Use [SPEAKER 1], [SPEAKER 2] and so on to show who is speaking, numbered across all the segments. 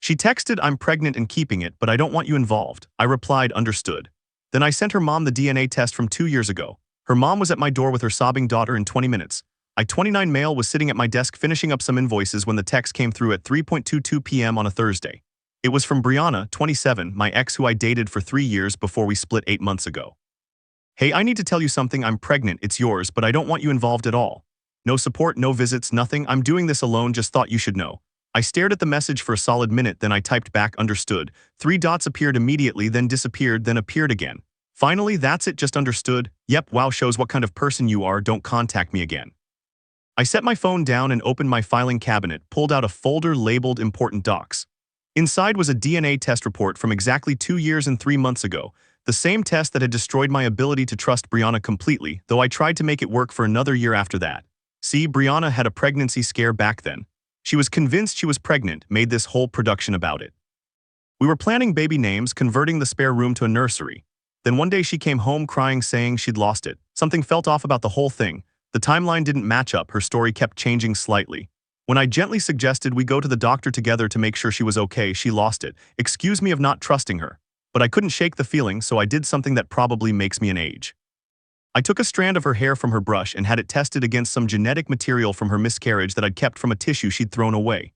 [SPEAKER 1] She texted, "I'm pregnant and keeping it, but I don't want you involved." I replied, "Understood." Then I sent her mom the DNA test from 2 years ago. Her mom was at my door with her sobbing daughter in 20 minutes. I 29 male was sitting at my desk finishing up some invoices when the text came through at 3:22 p.m. on a Thursday. It was from Brianna, 27, my ex who I dated for 3 years before we split 8 months ago. "Hey, I need to tell you something. I'm pregnant, it's yours, but I don't want you involved at all. No support, no visits, nothing. I'm doing this alone, just thought you should know." I stared at the message for a solid minute, then I typed back, "Understood." 3 dots appeared immediately, then disappeared, then appeared again. Finally, "That's it, just understood. Yep, wow, shows what kind of person you are, don't contact me again." I set my phone down and opened my filing cabinet, pulled out a folder labeled Important Docs. Inside was a DNA test report from exactly 2 years and 3 months ago, the same test that had destroyed my ability to trust Brianna completely, though I tried to make it work for another year after that. See, Brianna had a pregnancy scare back then. She was convinced she was pregnant, made this whole production about it. We were planning baby names, converting the spare room to a nursery. Then one day she came home crying, saying she'd lost it. Something felt off about the whole thing. The timeline didn't match up, her story kept changing slightly. When I gently suggested we go to the doctor together to make sure she was okay, she lost it. Excuse me of not trusting her. But I couldn't shake the feeling, so I did something that probably makes me an age. I took a strand of her hair from her brush and had it tested against some genetic material from her miscarriage that I'd kept from a tissue she'd thrown away.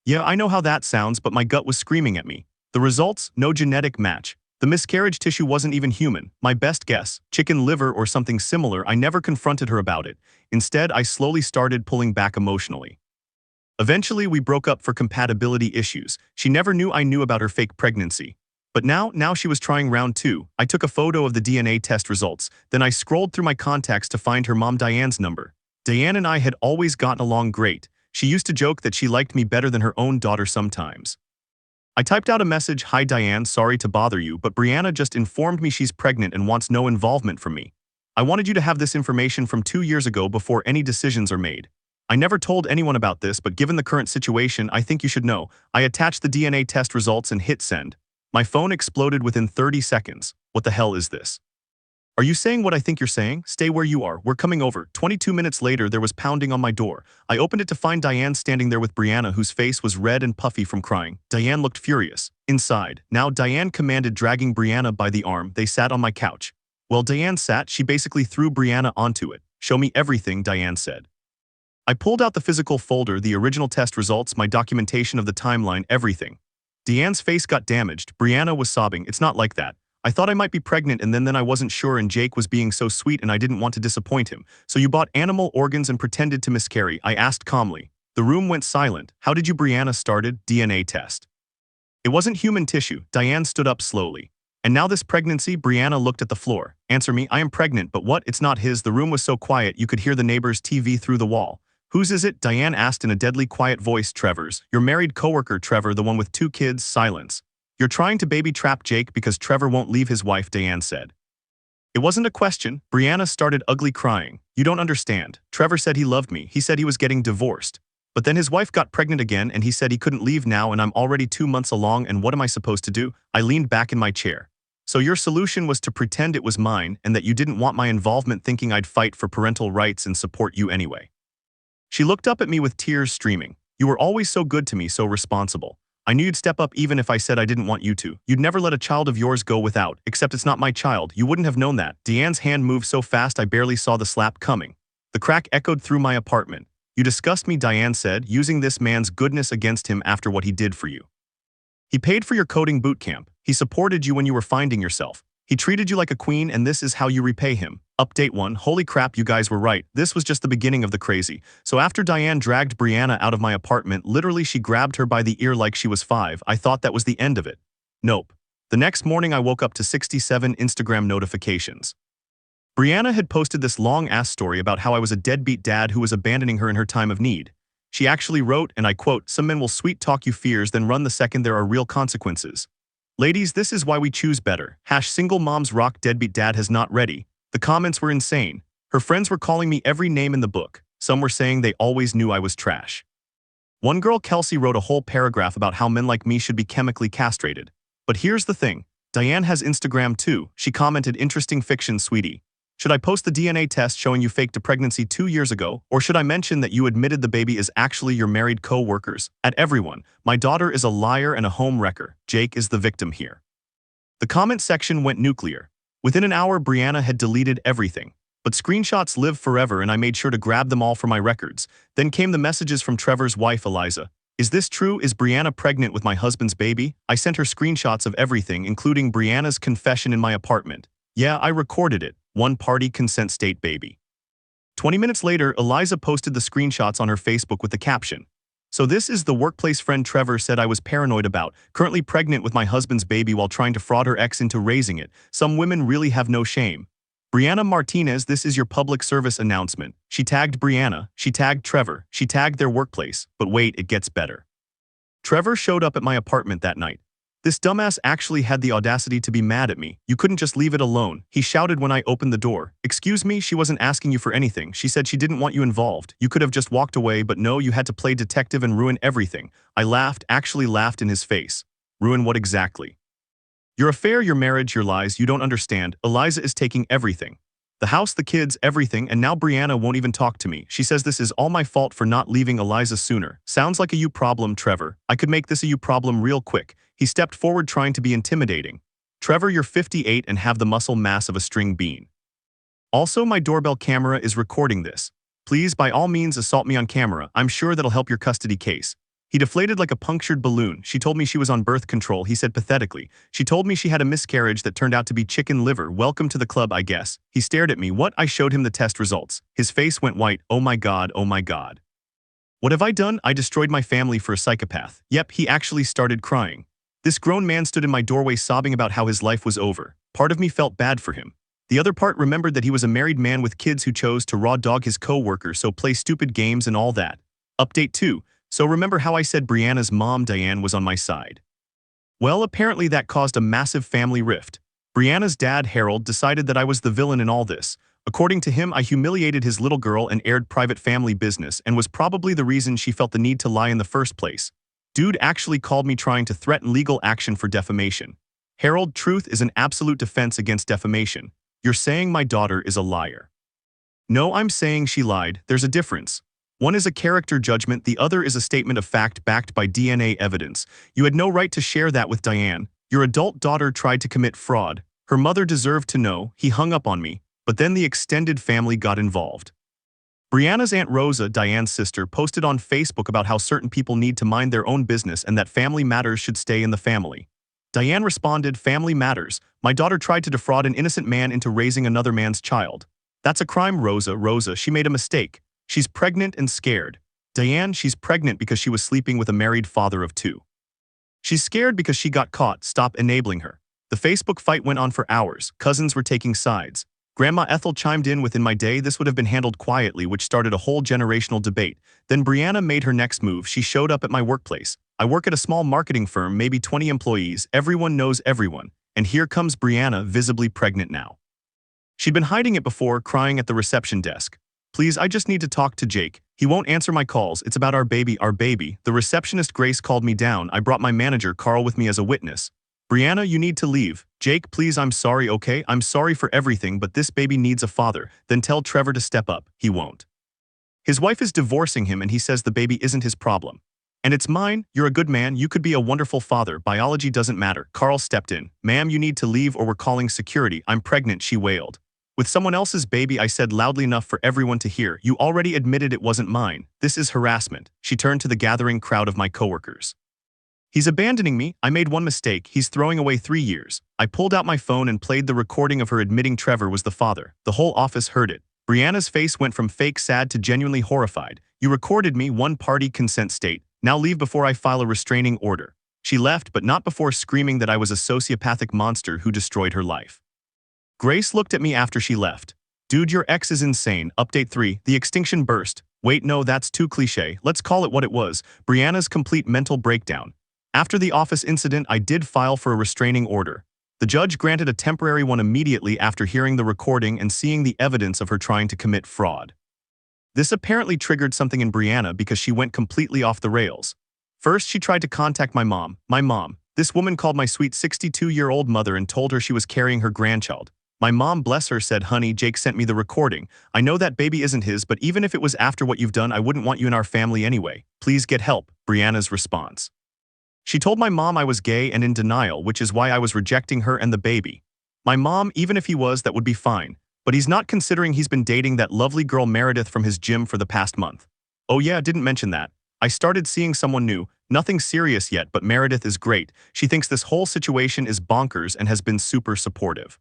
[SPEAKER 1] Yeah, I know how that sounds, but my gut was screaming at me. The results? No genetic match. The miscarriage tissue wasn't even human. My best guess, chicken liver or something similar. I never confronted her about it. Instead, I slowly started pulling back emotionally. Eventually, we broke up for compatibility issues. She never knew I knew about her fake pregnancy. But now she was trying round 2. I took a photo of the DNA test results. Then I scrolled through my contacts to find her mom Diane's number. Diane and I had always gotten along great. She used to joke that she liked me better than her own daughter sometimes. I typed out a message, "Hi Diane, sorry to bother you, but Brianna just informed me she's pregnant and wants no involvement from me. I wanted you to have this information from 2 years ago before any decisions are made. I never told anyone about this, but given the current situation, I think you should know." I attached the DNA test results and hit send. My phone exploded within 30 seconds. What the hell is this? "Are you saying what I think you're saying? Stay where you are. We're coming over." 22 minutes later, there was pounding on my door. I opened it to find Diane standing there with Brianna, whose face was red and puffy from crying. Diane looked furious. Inside, now Diane commanded, dragging Brianna by the arm. They sat on my couch. While Diane sat, she basically threw Brianna onto it. "Show me everything," Diane said. I pulled out the physical folder, the original test results, my documentation of the timeline, everything. Diane's face got damaged. Brianna was sobbing. "It's not like that. I thought I might be pregnant and then I wasn't sure, and Jake was being so sweet and I didn't want to disappoint him. So you bought animal organs and pretended to miscarry," I asked calmly. The room went silent. "How did you?" Brianna started. "DNA test. It wasn't human tissue." Diane stood up slowly. "And now this pregnancy?" Brianna looked at the floor. "Answer me. I am pregnant, but what? It's not his." The room was so quiet you could hear the neighbor's TV through the wall. "Whose is it?" Diane asked in a deadly quiet voice. "Trevor's. Your married coworker, Trevor, the one with 2 kids." Silence. "You're trying to baby trap Jake because Trevor won't leave his wife," Diane said. "It wasn't a question." Brianna started ugly crying. "You don't understand. Trevor said he loved me. He said he was getting divorced. But then his wife got pregnant again and he said he couldn't leave now, and I'm already 2 months along, and what am I supposed to do?" I leaned back in my chair. "So your solution was to pretend it was mine and that you didn't want my involvement, thinking I'd fight for parental rights and support you anyway." She looked up at me with tears streaming. "You were always so good to me, so responsible. I knew you'd step up even if I said I didn't want you to. You'd never let a child of yours go without, except it's not my child. You wouldn't have known that." Diane's hand moved so fast I barely saw the slap coming. The crack echoed through my apartment. "You disgust me," Diane said, using this man's goodness against him after what he did for you. "He paid for your coding boot camp. He supported you when you were finding yourself. He treated you like a queen, and this is how you repay him." Update 1. Holy crap, you guys were right. This was just the beginning of the crazy. So after Diane dragged Brianna out of my apartment, literally she grabbed her by the ear like she was 5, I thought that was the end of it. Nope. The next morning I woke up to 67 Instagram notifications. Brianna had posted this long-ass story about how I was a deadbeat dad who was abandoning her in her time of need. She actually wrote, and I quote, "Some men will sweet-talk you fears, then run the second there are real consequences. Ladies, this is why we choose better. #single moms rock deadbeat dad has not ready." The comments were insane. Her friends were calling me every name in the book. Some were saying they always knew I was trash. One girl, Kelsey, wrote a whole paragraph about how men like me should be chemically castrated. But here's the thing. Diane has Instagram too. She commented, "Interesting fiction, sweetie." Should I post the DNA test showing you faked a pregnancy 2 years ago, or should I mention that you admitted the baby is actually your married co-workers? At everyone, my daughter is a liar and a home wrecker. Jake is the victim here. The comment section went nuclear. Within an hour, Brianna had deleted everything. But screenshots live forever, and I made sure to grab them all for my records. Then came the messages from Trevor's wife, Eliza. Is this true? Is Brianna pregnant with my husband's baby? I sent her screenshots of everything, including Brianna's confession in my apartment. Yeah, I recorded it. One-party consent state baby. 20 minutes later, Eliza posted the screenshots on her Facebook with the caption. So this is the workplace friend Trevor said I was paranoid about, currently pregnant with my husband's baby while trying to fraud her ex into raising it. Some women really have no shame. Brianna Martinez, this is your public service announcement. She tagged Brianna, she tagged Trevor, she tagged their workplace. But wait, it gets better. Trevor showed up at my apartment that night. This dumbass actually had the audacity to be mad at me. You couldn't just leave it alone. He shouted when I opened the door. Excuse me, she wasn't asking you for anything. She said she didn't want you involved. You could have just walked away, but no, you had to play detective and ruin everything. I laughed, actually laughed in his face. Ruin what exactly? Your affair, your marriage, your lies, you don't understand. Eliza is taking everything. The house, the kids, everything, and now Brianna won't even talk to me. She says this is all my fault for not leaving Eliza sooner. Sounds like a you problem, Trevor. I could make this a you problem real quick. He stepped forward trying to be intimidating. Trevor, you're 58 and have the muscle mass of a string bean. Also, my doorbell camera is recording this. Please, by all means, assault me on camera. I'm sure that'll help your custody case. He deflated like a punctured balloon. She told me she was on birth control, he said pathetically. She told me she had a miscarriage that turned out to be chicken liver. Welcome to the club, I guess. He stared at me. What? I showed him the test results. His face went white. Oh my God, oh my God. What have I done? I destroyed my family for a psychopath. Yep, he actually started crying. This grown man stood in my doorway sobbing about how his life was over. Part of me felt bad for him. The other part remembered that he was a married man with kids who chose to raw dog his co-worker, so play stupid games and all that. Update 2. So remember how I said Brianna's mom, Diane, was on my side? Well, apparently that caused a massive family rift. Brianna's dad, Harold, decided that I was the villain in all this. According to him, I humiliated his little girl and aired private family business and was probably the reason she felt the need to lie in the first place. Dude actually called me trying to threaten legal action for defamation. Harold, truth is an absolute defense against defamation. You're saying my daughter is a liar. No, I'm saying she lied. There's a difference. One is a character judgment, the other is a statement of fact backed by DNA evidence. You had no right to share that with Diane. Your adult daughter tried to commit fraud. Her mother deserved to know. He hung up on me, but then the extended family got involved. Brianna's Aunt Rosa, Diane's sister, posted on Facebook about how certain people need to mind their own business and that family matters should stay in the family. Diane responded, family matters. My daughter tried to defraud an innocent man into raising another man's child. That's a crime, Rosa. Rosa, she made a mistake. She's pregnant and scared. Diane, she's pregnant because she was sleeping with a married father of 2. She's scared because she got caught. Stop enabling her. The Facebook fight went on for hours. Cousins were taking sides. Grandma Ethel chimed in. Within my day, this would have been handled quietly, which started a whole generational debate. Then Brianna made her next move. She showed up at my workplace. I work at a small marketing firm, maybe 20 employees. Everyone knows everyone. And here comes Brianna, visibly pregnant now. She'd been hiding it before, crying at the reception desk. Please, I just need to talk to Jake. He won't answer my calls. It's about our baby, our baby. The receptionist Grace called me down. I brought my manager Carl with me as a witness. Brianna, you need to leave. Jake, please, I'm sorry, okay? I'm sorry for everything, but this baby needs a father. Then tell Trevor to step up. He won't. His wife is divorcing him and he says the baby isn't his problem. And it's mine. You're a good man. You could be a wonderful father. Biology doesn't matter. Carl stepped in. Ma'am, you need to leave or we're calling security. I'm pregnant, she wailed. With someone else's baby, I said loudly enough for everyone to hear. You already admitted it wasn't mine. This is harassment. She turned to the gathering crowd of my coworkers. He's abandoning me. I made one mistake. He's throwing away 3 years. I pulled out my phone and played the recording of her admitting Trevor was the father. The whole office heard it. Brianna's face went from fake sad to genuinely horrified. You recorded me, one-party consent state. Now leave before I file a restraining order. She left, but not before screaming that I was a sociopathic monster who destroyed her life. Grace looked at me after she left. Dude, your ex is insane. Update 3. The extinction burst. Wait, no, that's too cliché. Let's call it what it was. Brianna's complete mental breakdown. After the office incident, I did file for a restraining order. The judge granted a temporary one immediately after hearing the recording and seeing the evidence of her trying to commit fraud. This apparently triggered something in Brianna because she went completely off the rails. First, she tried to contact my mom. This woman called my sweet 62-year-old mother and told her she was carrying her grandchild. My mom, bless her, said, "Honey, Jake sent me the recording. I know that baby isn't his, but even if it was after what you've done, I wouldn't want you in our family anyway. Please get help." Brianna's response. She told my mom I was gay and in denial, which is why I was rejecting her and the baby. My mom, even if he was, that would be fine. But he's not, considering he's been dating that lovely girl Meredith from his gym for the past month. Oh yeah, didn't mention that. I started seeing someone new. Nothing serious yet, but Meredith is great. She thinks this whole situation is bonkers and has been super supportive.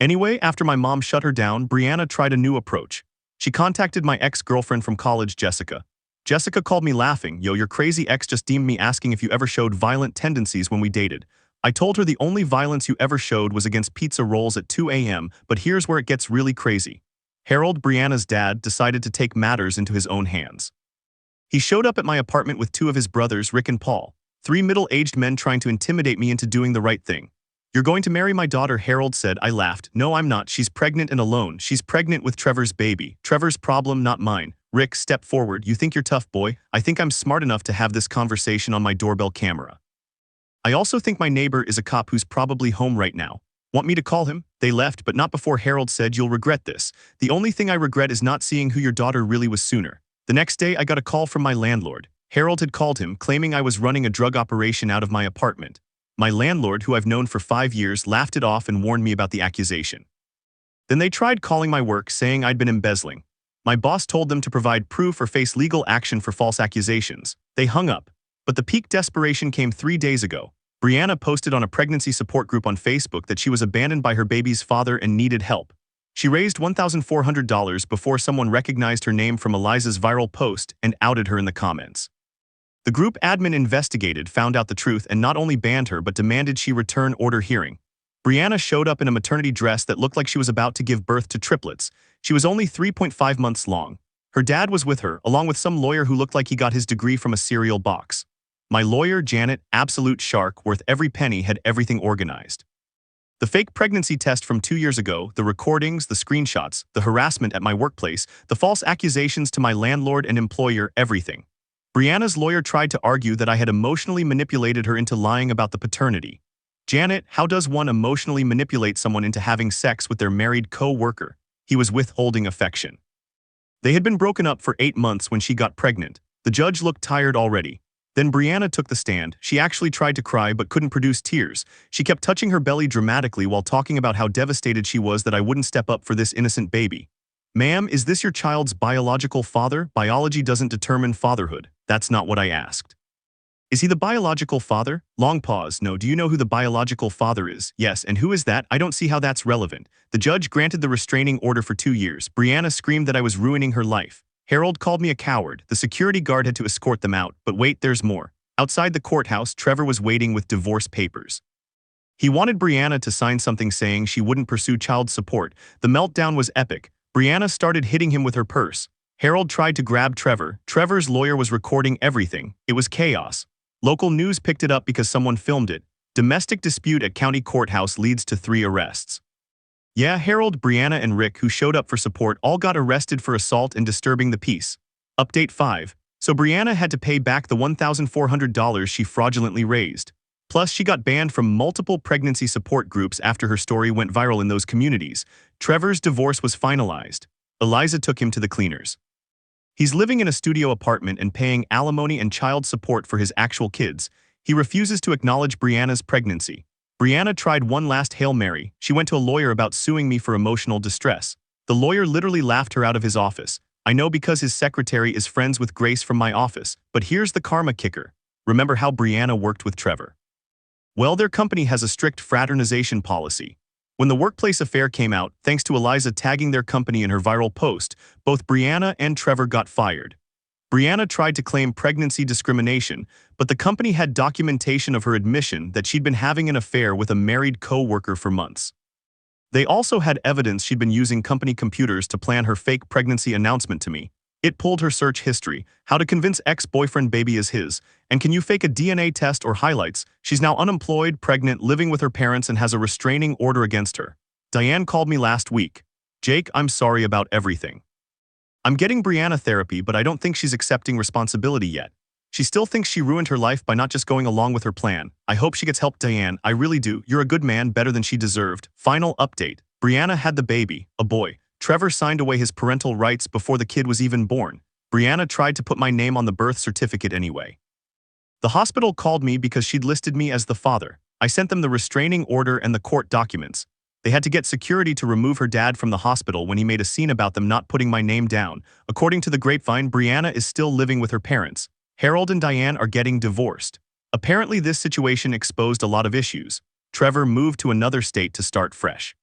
[SPEAKER 1] Anyway, after my mom shut her down, Brianna tried a new approach. She contacted my ex-girlfriend from college, Jessica. Jessica called me laughing. "Yo, your crazy ex just DM'd me asking if you ever showed violent tendencies when we dated." I told her the only violence you ever showed was against pizza rolls at 2 a.m., but here's where it gets really crazy. Harold, Brianna's dad, decided to take matters into his own hands. He showed up at my apartment with two of his brothers, Rick and Paul, three middle-aged men trying to intimidate me into doing the right thing. "You're going to marry my daughter," Harold said. I laughed. "No, I'm not. She's pregnant and alone. She's pregnant with Trevor's baby. Trevor's problem, not mine." Rick stepped forward. "You think you're tough, boy? I think I'm smart enough to have this conversation on my doorbell camera. I also think my neighbor is a cop who's probably home right now. Want me to call him?" They left, but not before Harold said, "You'll regret this. The only thing I regret is not seeing who your daughter really was sooner." The next day, I got a call from my landlord. Harold had called him, claiming I was running a drug operation out of my apartment. My landlord, who I've known for 5 years, laughed it off and warned me about the accusation. Then they tried calling my work, saying I'd been embezzling. My boss told them to provide proof or face legal action for false accusations. They hung up. But the peak desperation came 3 days ago. Brianna posted on a pregnancy support group on Facebook that she was abandoned by her baby's father and needed help. She raised $1,400 before someone recognized her name from Eliza's viral post and outed her in the comments. The group admin investigated, found out the truth, and not only banned her but demanded she return order hearing. Brianna showed up in a maternity dress that looked like she was about to give birth to triplets. She was only 3.5 months long. Her dad was with her, along with some lawyer who looked like he got his degree from a cereal box. My lawyer, Janet, absolute shark, worth every penny, had everything organized. The fake pregnancy test from 2 years ago, the recordings, the screenshots, the harassment at my workplace, the false accusations to my landlord and employer, everything. Brianna's lawyer tried to argue that I had emotionally manipulated her into lying about the paternity. Janet, how does one emotionally manipulate someone into having sex with their married co-worker? He was withholding affection. They had been broken up for 8 months when she got pregnant. The judge looked tired already. Then Brianna took the stand. She actually tried to cry but couldn't produce tears. She kept touching her belly dramatically while talking about how devastated she was that I wouldn't step up for this innocent baby. "Ma'am, is this your child's biological father? Biology doesn't determine fatherhood." That's not what I asked. "Is he the biological father?" Long pause. "No, do you know who the biological father is?" "Yes, and who is that? I don't see how that's relevant." The judge granted the restraining order for 2 years. Brianna screamed that I was ruining her life. Harold called me a coward. The security guard had to escort them out. But wait, there's more. Outside the courthouse, Trevor was waiting with divorce papers. He wanted Brianna to sign something saying she wouldn't pursue child support. The meltdown was epic. Brianna started hitting him with her purse. Harold tried to grab Trevor. Trevor's lawyer was recording everything. It was chaos. Local news picked it up because someone filmed it. Domestic dispute at county courthouse leads to 3 arrests. Yeah, Harold, Brianna, and Rick, who showed up for support, all got arrested for assault and disturbing the peace. Update 5. So Brianna had to pay back the $1,400 she fraudulently raised. Plus, she got banned from multiple pregnancy support groups after her story went viral in those communities. Trevor's divorce was finalized. Eliza took him to the cleaners. He's living in a studio apartment and paying alimony and child support for his actual kids. He refuses to acknowledge Brianna's pregnancy. Brianna tried one last Hail Mary. She went to a lawyer about suing me for emotional distress. The lawyer literally laughed her out of his office. I know, because his secretary is friends with Grace from my office. But here's the karma kicker. Remember how Brianna worked with Trevor? Well, their company has a strict fraternization policy. When the workplace affair came out, thanks to Eliza tagging their company in her viral post, both Brianna and Trevor got fired. Brianna tried to claim pregnancy discrimination, but the company had documentation of her admission that she'd been having an affair with a married co-worker for months. They also had evidence she'd been using company computers to plan her fake pregnancy announcement to me. It pulled her search history, how to convince ex-boyfriend baby is his, and can you fake a DNA test or highlights. She's now unemployed, pregnant, living with her parents, and has a restraining order against her. Diane called me last week. "Jake, I'm sorry about everything. I'm getting Brianna therapy, but I don't think she's accepting responsibility yet. She still thinks she ruined her life by not just going along with her plan. I hope she gets help, Diane. I really do. You're a good man, better than she deserved." Final update. Brianna had the baby, a boy. Trevor signed away his parental rights before the kid was even born. Brianna tried to put my name on the birth certificate anyway. The hospital called me because she'd listed me as the father. I sent them the restraining order and the court documents. They had to get security to remove her dad from the hospital when he made a scene about them not putting my name down. According to the grapevine, Brianna is still living with her parents. Harold and Diane are getting divorced. Apparently, this situation exposed a lot of issues. Trevor moved to another state to start fresh.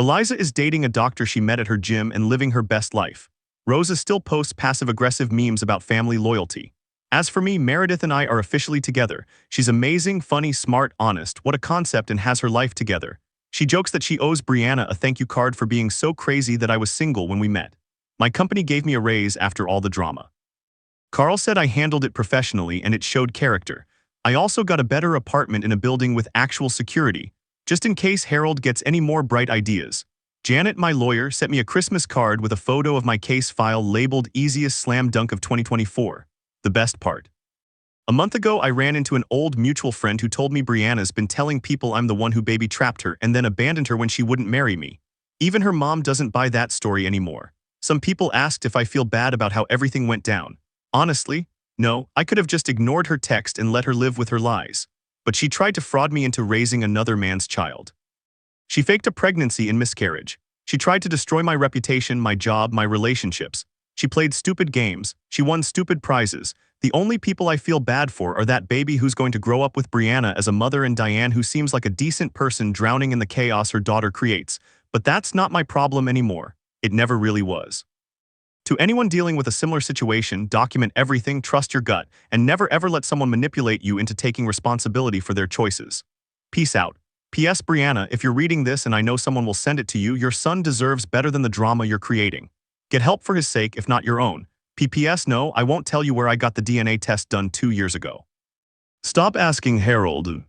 [SPEAKER 1] Eliza is dating a doctor she met at her gym and living her best life. Rosa still posts passive-aggressive memes about family loyalty. As for me, Meredith and I are officially together. She's amazing, funny, smart, honest, what a concept, and has her life together. She jokes that she owes Brianna a thank you card for being so crazy that I was single when we met. My company gave me a raise after all the drama. Carl said I handled it professionally and it showed character. I also got a better apartment in a building with actual security, just in case Harold gets any more bright ideas. Janet, my lawyer, sent me a Christmas card with a photo of my case file labeled Easiest Slam Dunk of 2024. The best part. A month ago, I ran into an old mutual friend who told me Brianna's been telling people I'm the one who baby trapped her and then abandoned her when she wouldn't marry me. Even her mom doesn't buy that story anymore. Some people asked if I feel bad about how everything went down. Honestly, no, I could have just ignored her text and let her live with her lies. But she tried to fraud me into raising another man's child. She faked a pregnancy and miscarriage. She tried to destroy my reputation, my job, my relationships. She played stupid games. She won stupid prizes. The only people I feel bad for are that baby who's going to grow up with Brianna as a mother and Diane who seems like a decent person drowning in the chaos her daughter creates. But that's not my problem anymore. It never really was. To anyone dealing with a similar situation, document everything, trust your gut, and never ever let someone manipulate you into taking responsibility for their choices. Peace out. P.S. Brianna, if you're reading this and I know someone will send it to you, your son deserves better than the drama you're creating. Get help for his sake, if not your own. P.P.S. No, I won't tell you where I got the DNA test done 2 years ago. Stop asking Harold.